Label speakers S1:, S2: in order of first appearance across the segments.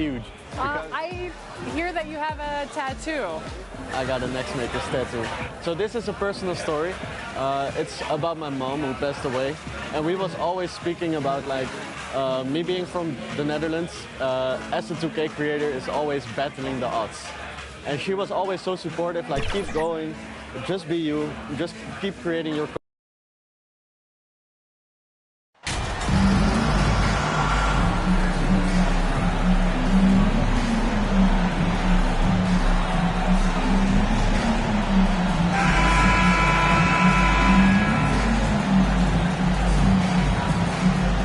S1: huge.
S2: I hear that you have a tattoo.
S1: I got an X-Makers tattoo. So this is a personal story. It's about my mom who passed away, and we was always speaking about like me being from the Netherlands. As a 2K creator, is always battling the odds, and she was always so supportive. Like, keep going, just be you, just keep creating your.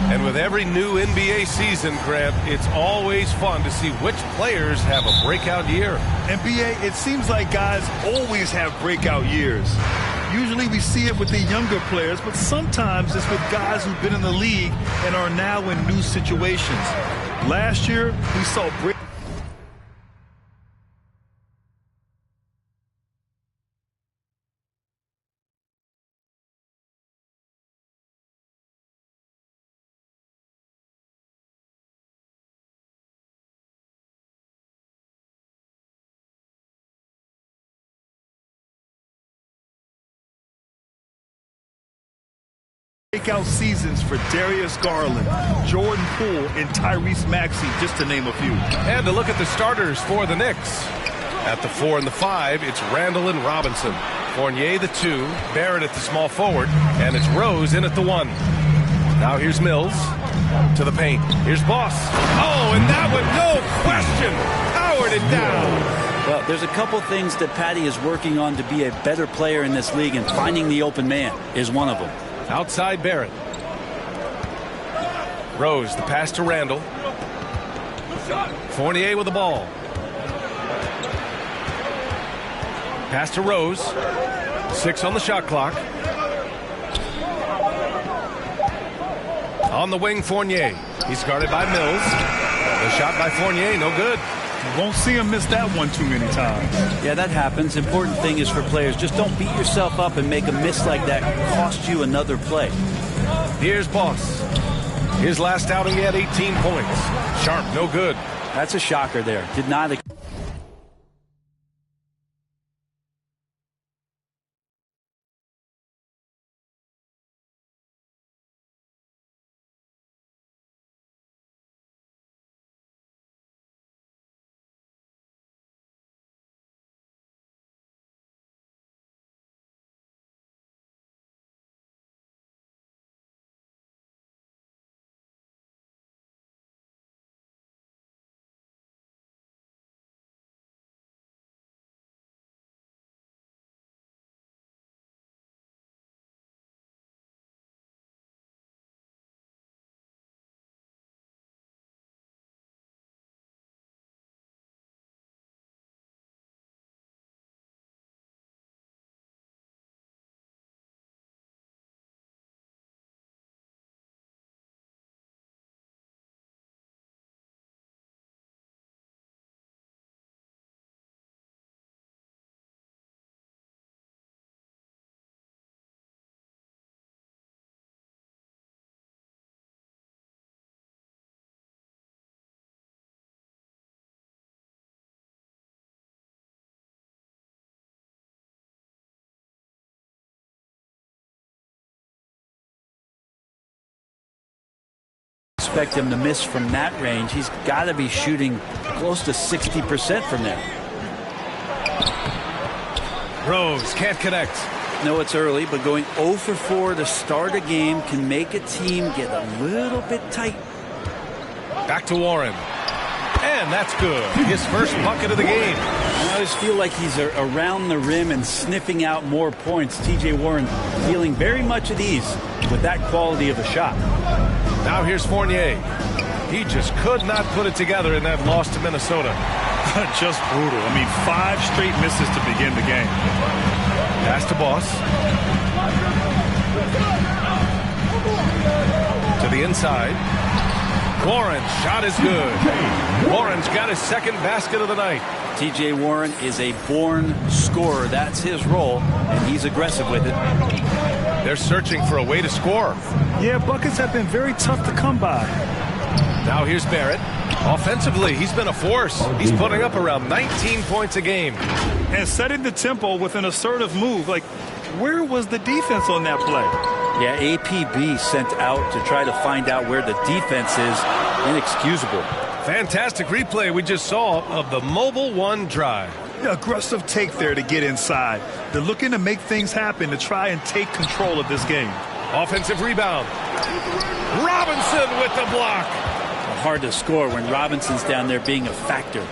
S3: And with every new NBA season, Grant, it's always fun to see which players have a breakout year.
S4: NBA, it seems like guys always have breakout years. Usually we see it with the younger players, but sometimes it's with guys who've been in the league and are now in new situations. Last year, we saw breakout seasons for Darius Garland, Jordan Poole, and Tyrese Maxey, just to name a few.
S3: And to look at the starters for the Knicks. At the 4 and the 5, it's Randall and Robinson. Fournier the 2, Barrett at the small forward, and it's Rose in at the 1. Now here's Mills to the paint. Here's Boss. Oh, and that one, no question, powered it down.
S5: Well, there's a couple things that Patty is working on to be a better player in this league, and finding the open man is one of them.
S3: Outside Barrett. Rose, the pass to Randall. Fournier with the ball. Pass to Rose. 6 on the shot clock. On the wing, Fournier. He's guarded by Mills. The shot by Fournier, no good.
S4: You won't see him miss that one too many times.
S5: Yeah, that happens. Important thing is for players, just don't beat yourself up and make a miss like that cost you another play.
S3: Here's Boss. His last outing, he had 18 points. Sharp, no good.
S5: That's a shocker there. Did not expect him to miss from that range. He's got to be shooting close to 60% from there.
S3: Rose can't connect.
S5: No, it's early, but going 0 for 4 to start a game can make a team get a little bit tight.
S3: Back to Warren. And that's good. His first bucket of the game.
S5: I just feel like he's around the rim and sniffing out more points. T.J. Warren feeling very much at ease with that quality of a shot.
S3: Now here's Fournier. He just could not put it together in that loss to Minnesota.
S4: Just brutal. I mean, 5 straight misses to begin the game.
S3: Pass to Boss. To the inside. Warren's shot is good. Warren's got his second basket of the night.
S5: T.J. Warren is a born scorer. That's his role, and he's aggressive with it.
S3: They're searching for a way to score.
S4: Yeah, buckets have been very tough to come by.
S3: Now here's Barrett. Offensively, he's been a force. He's putting up around 19 points a game.
S4: And setting the tempo with an assertive move. Like, where was the defense on that play?
S5: Yeah, APB sent out to try to find out where the defense is. Inexcusable.
S3: Fantastic replay we just saw of the Mobile One drive.
S4: The aggressive take there to get inside. They're looking to make things happen to try and take control of this game.
S3: Offensive rebound. Robinson with the block.
S5: Hard to score when Robinson's down there being a factor.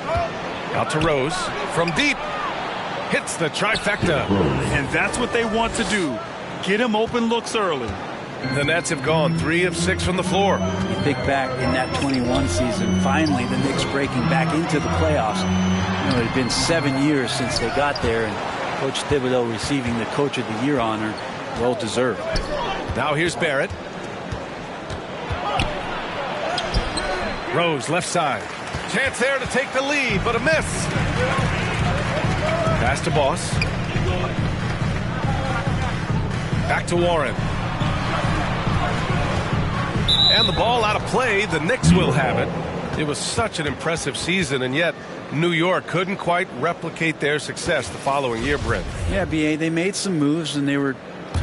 S3: Out to Rose from deep. Hits the trifecta.
S4: And that's what they want to do. Get him open looks early.
S3: The Nets have gone 3 of 6 from the floor.
S5: You think back in that 21 season, finally the Knicks breaking back into the playoffs. You know, it had been 7 years since they got there, and Coach Thibodeau receiving the Coach of the Year honor. Well deserved.
S3: Now here's Barrett. Rose left side. Chance there to take the lead, but a miss. Pass to Boss. Back to Warren. And the ball out of play. The Knicks will have it. It was such an impressive season, and yet New York couldn't quite replicate their success the following year, Brent.
S5: Yeah, B.A., they made some moves, and they were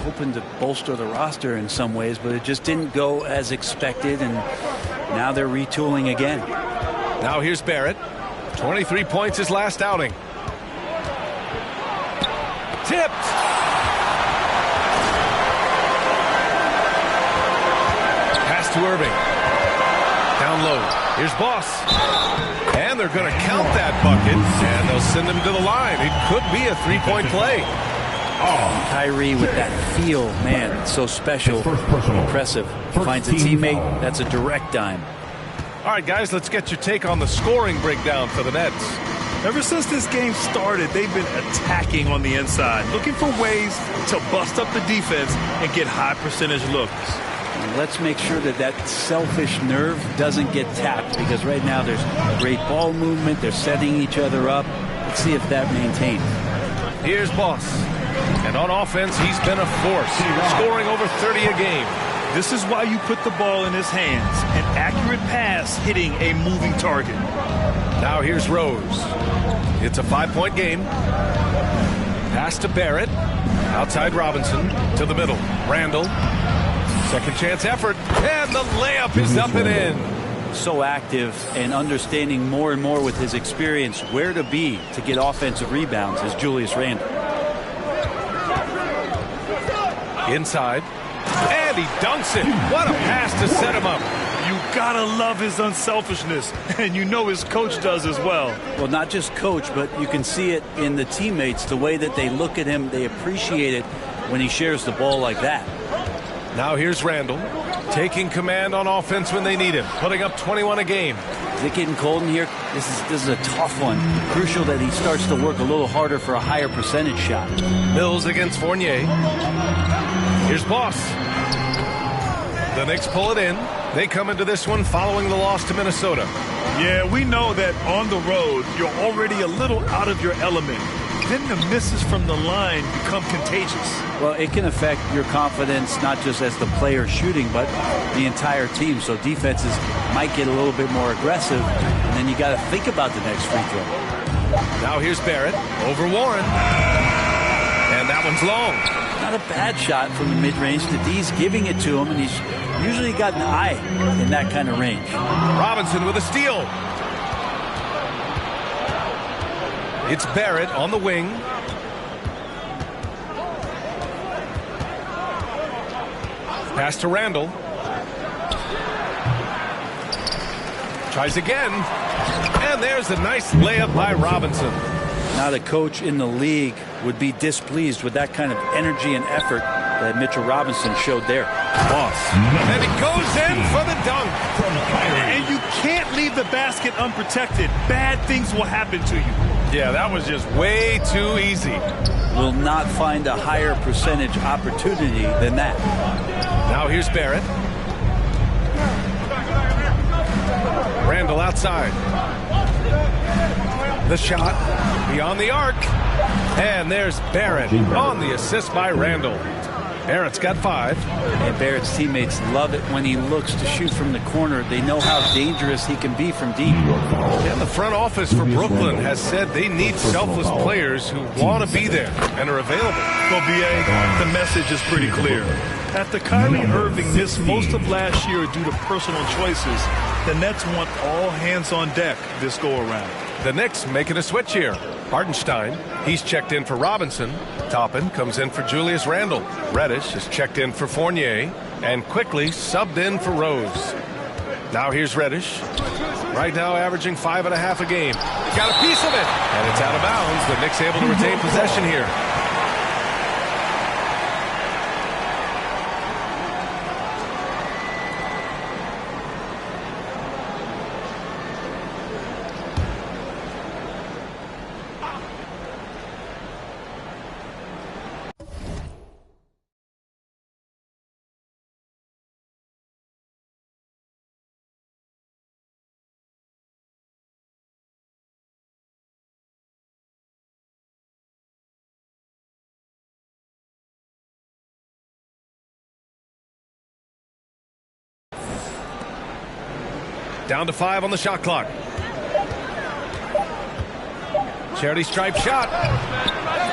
S5: hoping to bolster the roster in some ways, but it just didn't go as expected, and now they're retooling again.
S3: Now here's Barrett. 23 points his last outing. Tipped. Pass to Irving. Down low. Here's Boss. And they're going to count that bucket, and they'll send him to the line. It could be a three-point play.
S5: Oh, Kyrie with that feel, man, it's so special, impressive. Finds a teammate, that's a direct dime.
S3: All right, guys, let's get your take on the scoring breakdown for the Nets.
S4: Ever since this game started, they've been attacking on the inside, looking for ways to bust up the defense and get high percentage looks.
S5: And let's make sure that that selfish nerve doesn't get tapped, because right now there's great ball movement, they're setting each other up. Let's see if that maintains.
S3: Here's Boss. And on offense, he's been a force, scoring over 30 a game.
S4: This is why you put the ball in his hands. An accurate pass hitting a moving target.
S3: Now here's Rose. It's a 5-point game. Pass to Barrett. Outside Robinson. To the middle. Randall. Second chance effort. And the layup is up and in.
S5: So active and understanding more and more with his experience where to be to get offensive rebounds is Julius Randle.
S3: Inside. And he dunks it. What a pass to set him up.
S4: You gotta love his unselfishness, and you know his coach does as well.
S5: Well, not just coach, but you can see it in the teammates, the way that they look at him. They appreciate it when he shares the ball like that.
S3: Now here's Randall, taking command on offense when they need him, putting up 21 a game.
S5: Is it getting cold in here? This is a tough one. Crucial that he starts to work a little harder for a higher percentage shot.
S3: Mills against Fournier. Here's Boss. The Knicks pull it in. They come into this one following the loss to Minnesota.
S4: Yeah, we know that on the road, you're already a little out of your element. Then the misses from the line become contagious.
S5: Well, it can affect your confidence, not just as the player shooting, but the entire team. So defenses might get a little bit more aggressive, and then you got to think about the next free throw.
S3: Now here's Barrett over Warren. And that one's long.
S5: Not a bad shot from the mid-range. The D's giving it to him, and he's usually got an eye in that kind of range.
S3: Robinson with a steal. It's Barrett on the wing. Pass to Randall. Tries again. And there's a nice layup by Robinson.
S5: Not a coach in the league would be displeased with that kind of energy and effort that Mitchell Robinson showed there.
S3: Boss. And he goes in for the dunk.
S4: And you can't leave the basket unprotected. Bad things will happen to you.
S3: Yeah, that was just way too easy.
S5: Will not find a higher percentage opportunity than that.
S3: Now here's Barrett. Randall outside. The shot beyond the arc. And there's Barrett on the assist by Randall. Barrett's got 5.
S5: And Barrett's teammates love it when he looks to shoot from the corner. They know how dangerous he can be from deep.
S3: And the front office for Brooklyn has said they need selfless players who want to be there and are available.
S4: Well, B.A., the message is pretty clear. After Kyrie Irving missed most of last year due to personal choices, the Nets want all hands on deck this go-around.
S3: The Knicks making a switch here. Hartenstein, he's checked in for Robinson. Toppin comes in for Julius Randle. Reddish is checked in for Fournier. And quickly subbed in for Rose. Now here's Reddish. Right now averaging 5.5 a game. Got a piece of it. And it's out of bounds. The Knicks able to retain possession here. Down to 5 on the shot clock. Charity stripe shot.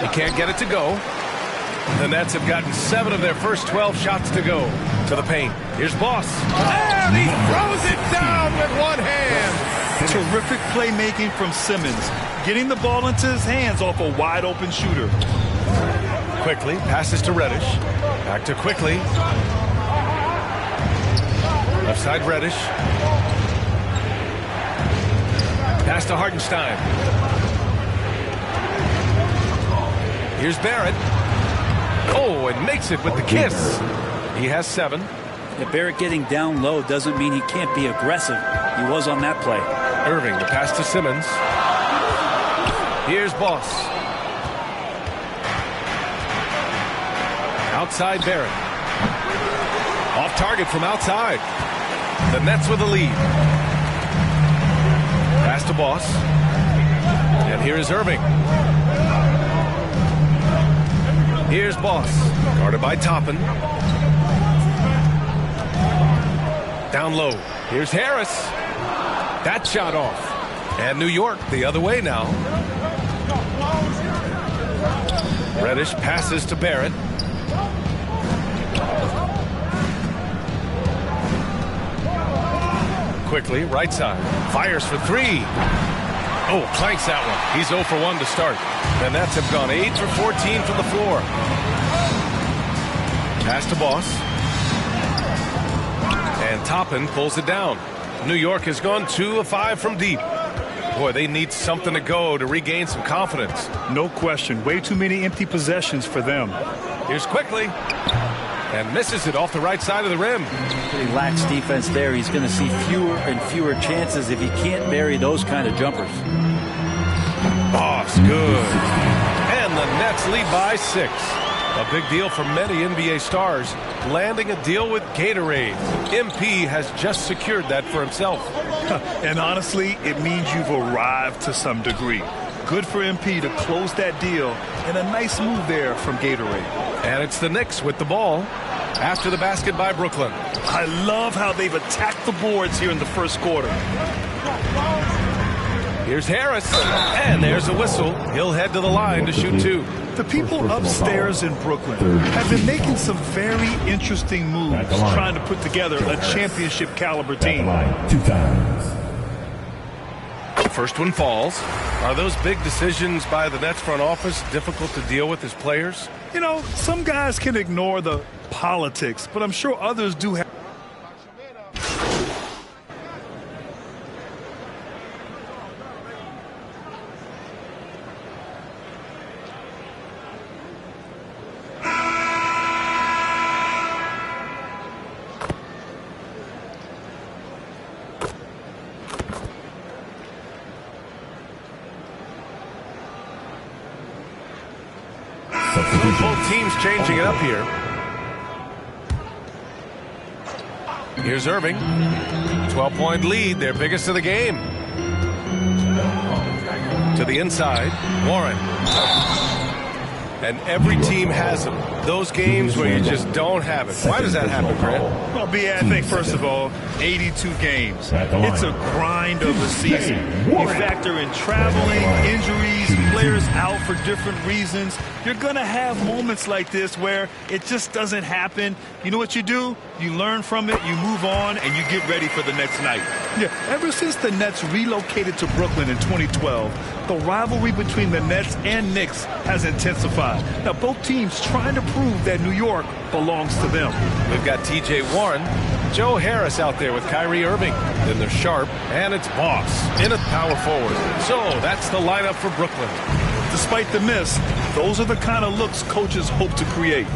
S3: He can't get it to go. The Nets have gotten 7 of their first 12 shots to go to the paint. Here's Boss. And he throws it down with one hand.
S4: Terrific playmaking from Simmons, getting the ball into his hands off a wide open shooter.
S3: Quickly passes to Reddish. Back to Quickly. Left side Reddish. Pass to Hartenstein. Here's Barrett. Oh, and makes it with the kiss. He has 7.
S5: Yeah, Barrett getting down low doesn't mean he can't be aggressive. He was on that play.
S3: Irving, the pass to Simmons. Here's Boss. Outside Barrett. Off target from outside. The Nets with the lead. Pass to Boss. And here is Irving. Here's Boss. Guarded by Toppin. Down low. Here's Harris. That shot off. And New York the other way now. Reddish passes to Barrett. Quickly, right side. Fires for 3. Oh, clanks that one. He's 0 for 1 to start. The Nets have gone 8 for 14 from the floor. Pass to Boss. And Toppin pulls it down. New York has gone 2 of 5 from deep. Boy, they need something to go to regain some confidence.
S4: No question. Way too many empty possessions for them.
S3: Here's Quickly. And misses it off the right side of the rim.
S5: Pretty lax defense there. He's going to see fewer and fewer chances if he can't bury those kind of jumpers.
S3: Boss, good. And the Nets lead by 6. A big deal for many NBA stars, landing a deal with Gatorade. MP has just secured that for himself.
S4: And honestly, it means you've arrived to some degree. Good for MP to close that deal, and a nice move there from Gatorade.
S3: And it's the Knicks with the ball after the basket by Brooklyn.
S4: I love how they've attacked the boards here in the first quarter.
S3: Here's Harris, and there's a whistle. He'll head to the line to shoot 2.
S4: The people upstairs in Brooklyn have been making some very interesting moves, trying to put together a championship caliber team.
S6: 2 times.
S3: First one falls. Are those big decisions by the Nets front office difficult to deal with as players?
S4: You know, some guys can ignore the politics, but I'm sure others do have.
S3: Both teams changing it up here. Here's Irving. 12-point lead, their biggest of the game. To the inside, Warren. and every team has them. Those games where you just don't have it. Why does that happen, Grant?
S4: Well, B.A., I think, first of all, 82 games. It's a grind of a season. You factor in traveling, injuries, players out for different reasons. You're going to have moments like this where it just doesn't happen. You know what you do? You learn from it, you move on, and you get ready for the next night. Yeah, ever since the Nets relocated to Brooklyn in 2012, the rivalry between the Nets and Knicks has intensified. Now, both teams trying to prove that New York belongs to them.
S3: We've got T.J. Warren, Joe Harris out there with Kyrie Irving. Then there's Sharp, and it's Boss in at power forward. So that's the lineup for Brooklyn.
S4: Despite the miss, those are the kind of looks coaches hope to create.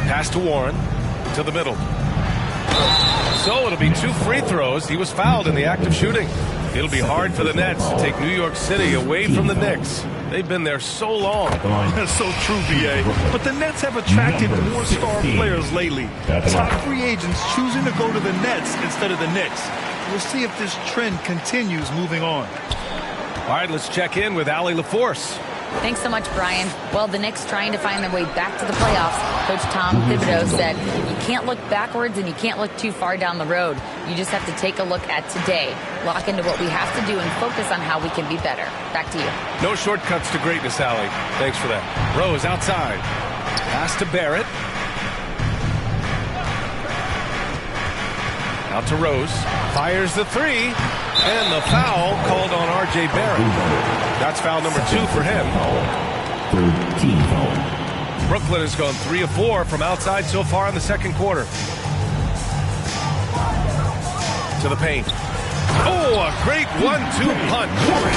S3: Pass to Warren, to the middle. So it'll be 2 free throws. He was fouled in the act of shooting. It'll be hard for the Nets to take New York City away from the Knicks. They've been there so long.
S4: That's so true, B.A. But the Nets have attracted more star players lately. Top free agents choosing to go to the Nets instead of the Knicks. We'll see if this trend continues moving on.
S3: All right, let's check in with Allie LaForce.
S6: Thanks so much, Brian. Well, the Knicks trying to find their way back to the playoffs. Coach Tom Thibodeau said, you can't look backwards and you can't look too far down the road. You just have to take a look at today, lock into what we have to do, and focus on how we can be better. Back to you.
S3: No shortcuts to greatness, Allie. Thanks for that. Rose outside. Pass to Barrett. Out to Rose. Fires the 3. And the foul called on R.J. Barrett. That's foul number 2 for him.
S7: 13 foul.
S3: Brooklyn has gone 3 of 4 from outside so far in the second quarter. To the paint. Oh, a great 1-2 punch.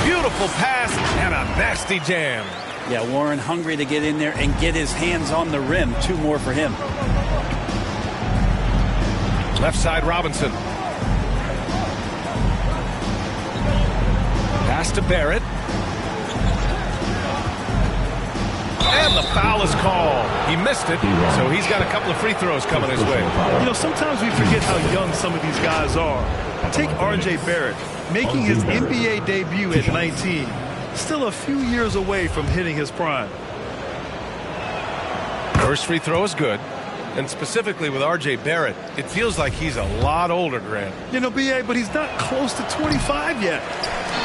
S3: Beautiful pass and a nasty jam.
S5: Yeah, Warren hungry to get in there and get his hands on the rim. 2 more for him.
S3: Left side, Robinson. Pass to Barrett. And the foul is called. He missed it, so he's got a couple of free throws coming his way.
S4: You know, sometimes we forget how young some of these guys are. Take R.J. Barrett, making his NBA debut at 19. Still a few years away from hitting his prime.
S3: First free throw is good. And specifically with R.J. Barrett, it feels like he's a lot older, Grant.
S4: You know, B.A., but he's not close to 25 yet.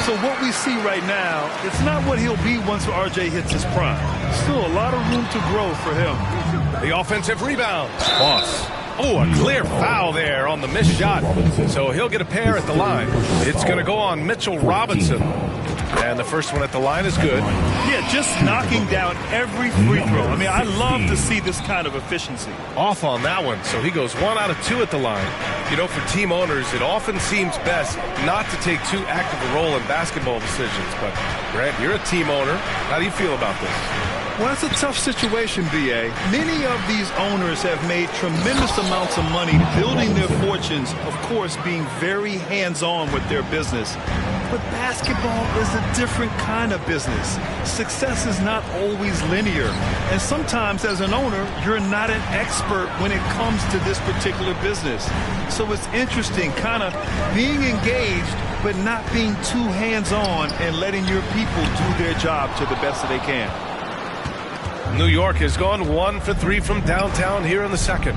S4: So what we see right now, it's not what he'll be once R.J. hits his prime. Still a lot of room to grow for him.
S3: The offensive rebound. Boss. Oh, a clear foul there on the missed shot. So he'll get a pair at the line. It's going to go on Mitchell Robinson. And the first one at the line is good.
S4: Yeah, just knocking down every free throw. I mean, I love to see this kind of efficiency.
S3: Off on that one, so he goes 1 out of 2 at the line. You know, for team owners, it often seems best not to take too active a role in basketball decisions. But, Grant, you're a team owner. How do you feel about this?
S4: Well, that's a tough situation, B.A. Many of these owners have made tremendous amounts of money building their fortunes, of course, being very hands-on with their business. But basketball is a different kind of business. Success is not always linear. And sometimes, as an owner, you're not an expert when it comes to this particular business. So it's interesting, kind of being engaged, but not being too hands-on and letting your people do their job to the best that they can.
S3: New York has gone 1 for 3 from downtown here in the second.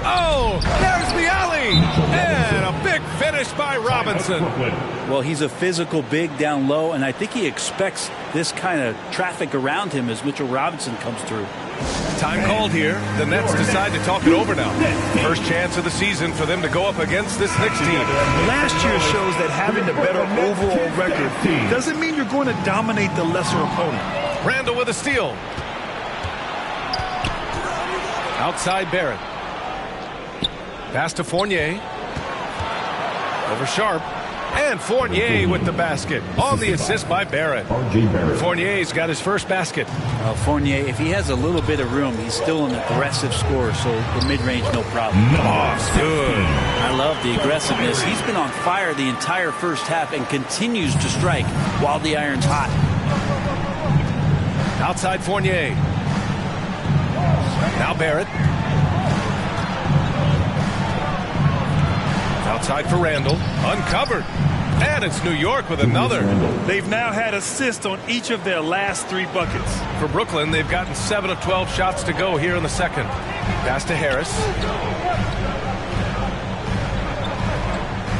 S3: Oh, there's the alley! And a big finish by Robinson.
S5: Well, he's a physical big down low, and I think he expects this kind of traffic around him as Mitchell Robinson comes through.
S3: Time called here. The Nets decide to talk it over now. First chance of the season for them to go up against this Knicks team.
S4: Last year shows that having a better overall record doesn't mean you're going to dominate the lesser opponent.
S3: Randall with a steal. Outside Barrett. Pass to Fournier. Over Sharp. And Fournier with the basket. On the assist by Barrett. Fournier's got his first basket.
S5: Fournier, if he has a little bit of room, he's still an aggressive scorer, so the mid-range, no problem.
S3: Oh, good.
S5: I love the aggressiveness. He's been on fire the entire first half and continues to strike while the iron's hot.
S3: Outside Fournier. Now Barrett. Outside for Randall. Uncovered. And it's New York with another.
S4: They've now had assists on each of their last 3 buckets.
S3: For Brooklyn, they've gotten 7 of 12 shots to go here in the second. Pass to Harris.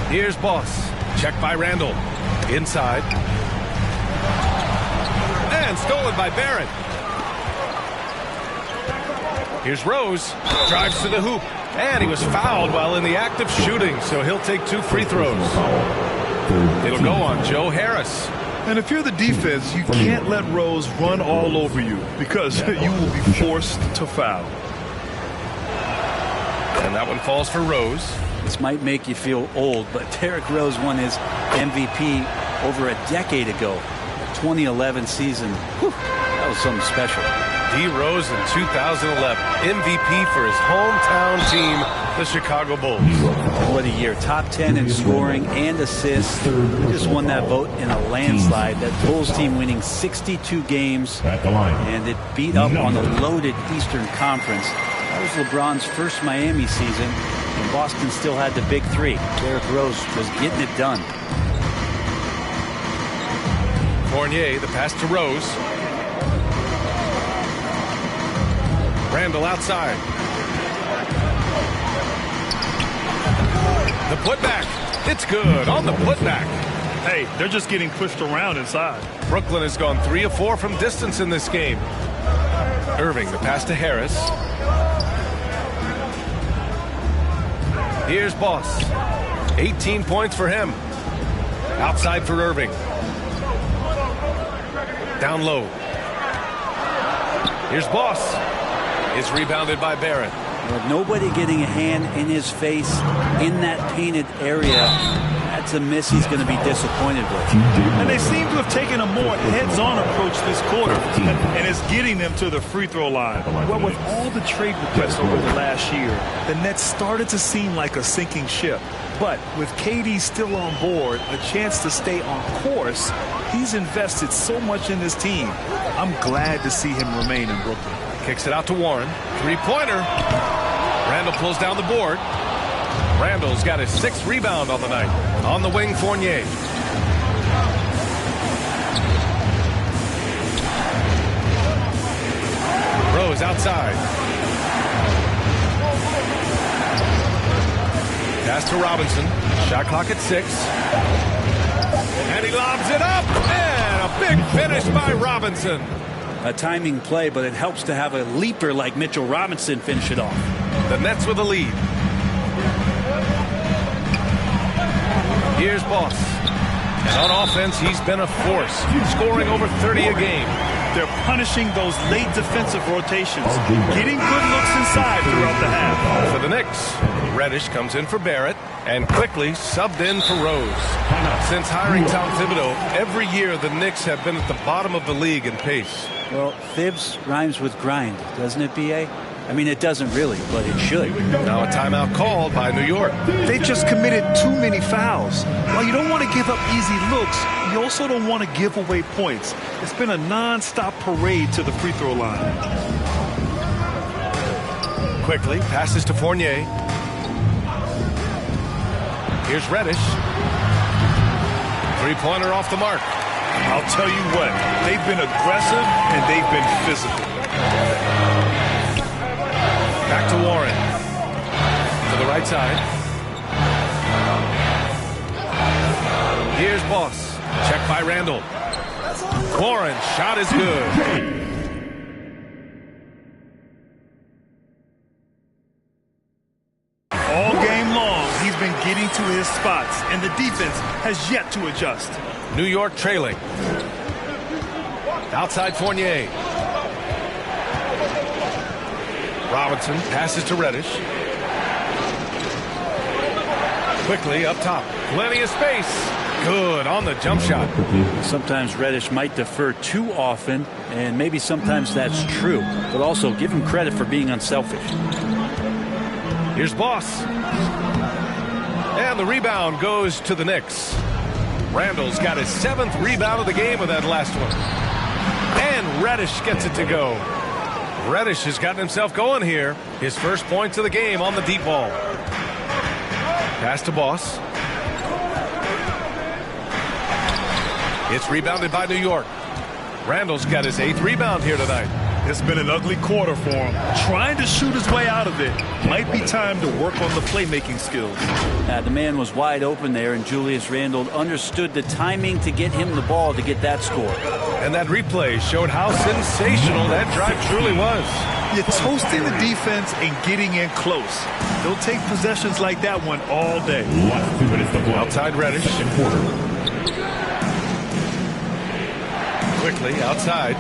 S3: Here's Boss. Checked by Randall. Inside. And stolen by Barrett. Here's Rose. Drives to the hoop. And he was fouled while in the act of shooting, so he'll take 2 free throws. It'll go on Joe Harris.
S4: And if you're the defense, you can't let Rose run all over you because you will be forced to foul.
S3: And that one falls for Rose.
S5: This might make you feel old, but Derrick Rose won his MVP over a decade ago. The 2011 season. Whew, that was something special.
S3: D. Rose in 2011, MVP for his hometown team, the Chicago Bulls.
S5: What a year. Top 10 in scoring and assists. He just won that vote in a landslide. That Bulls team winning 62 games, and it beat up on the loaded Eastern Conference. That was LeBron's first Miami season, and Boston still had the big 3. Derrick Rose was getting it done.
S3: Fournier, the pass to Rose. Randall outside. The putback. It's good on the putback.
S4: Hey, they're just getting pushed around inside.
S3: Brooklyn has gone 3 of 4 from distance in this game. Irving, the pass to Harris. Here's Boss. 18 points for him. Outside for Irving. Down low. Here's Boss. Is rebounded by Barrett.
S5: With nobody getting a hand in his face in that painted area, that's a miss he's going to be disappointed with.
S4: And they seem to have taken a more heads-on approach this quarter, and it's getting them to the free throw line. Well, with all the trade requests over the last year, the Nets started to seem like a sinking ship. But with KD still on board, a chance to stay on course, he's invested so much in this team. I'm glad to see him remain in Brooklyn.
S3: Kicks it out to Warren. 3-pointer. Randall pulls down the board. Randall's got his 6th rebound on the night. On the wing, Fournier. Rose outside. Pass to Robinson. Shot clock at 6. And he lobs it up. And a big finish by Robinson.
S5: A timing play, but it helps to have a leaper like Mitchell Robinson finish it off.
S3: The Nets with a lead. Here's Boss. And on offense, he's been a force, scoring over 30 a game.
S4: They're punishing those late defensive rotations, getting good looks inside throughout the half.
S3: For the Knicks, Reddish comes in for Barrett and quickly subbed in for Rose. Since hiring Tom Thibodeau, every year the Knicks have been at the bottom of the league in pace.
S5: Well, Thibs rhymes with grind, doesn't it, B.A.? I mean, it doesn't really, but it should.
S3: Now a timeout called by New York.
S4: They just committed too many fouls. While you don't want to give up easy looks, you also don't want to give away points. It's been a non-stop parade to the free throw line.
S3: Quickly, passes to Fournier. Here's Reddish. 3-pointer off the mark.
S4: I'll tell you what, they've been aggressive and they've been physical.
S3: Back to Warren. To the right side. Here's Boss. Checked by Randall. Warren, shot is good.
S4: All game long, he's been getting to his spots, and the defense has yet to adjust.
S3: New York trailing. Outside Fournier. Robinson passes to Reddish. Quickly up top. Plenty of space. Good on the jump shot.
S5: Sometimes Reddish might defer too often, and maybe sometimes that's true. But also give him credit for being unselfish.
S3: Here's Boss. And the rebound goes to the Knicks. Randall's got his 7th rebound of the game with that last one. And Reddish gets it to go. Reddish has gotten himself going here. His first points of the game on the deep ball. Pass to Boss. It's rebounded by New York. Randall's got his 8th rebound here tonight.
S4: It's been an ugly quarter for him. Trying to shoot his way out of it. Might be time to work on the playmaking skills.
S5: The man was wide open there, and Julius Randle understood the timing to get him the ball to get that score.
S3: And that replay showed how sensational that drive truly was.
S4: You're toasting the defense and getting in close. They'll take possessions like that one all day.
S7: Last 2 minutes to play.
S3: Outside Reddish.
S7: Second quarter.
S3: Quickly outside.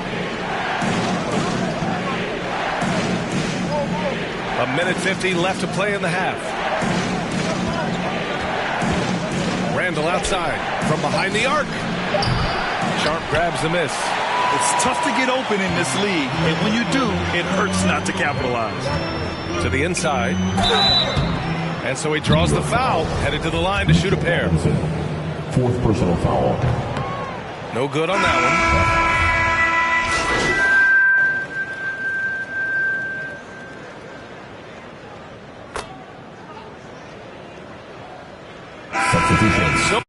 S3: A minute 50 left to play in the half. Randall outside from behind the arc. Sharp grabs the miss.
S4: It's tough to get open in this league, and when you do, it hurts not to capitalize.
S3: To the inside. And so he draws the foul, headed to the line to shoot a pair.
S7: 4th personal foul.
S3: No good on that one.
S7: Substitution.
S3: So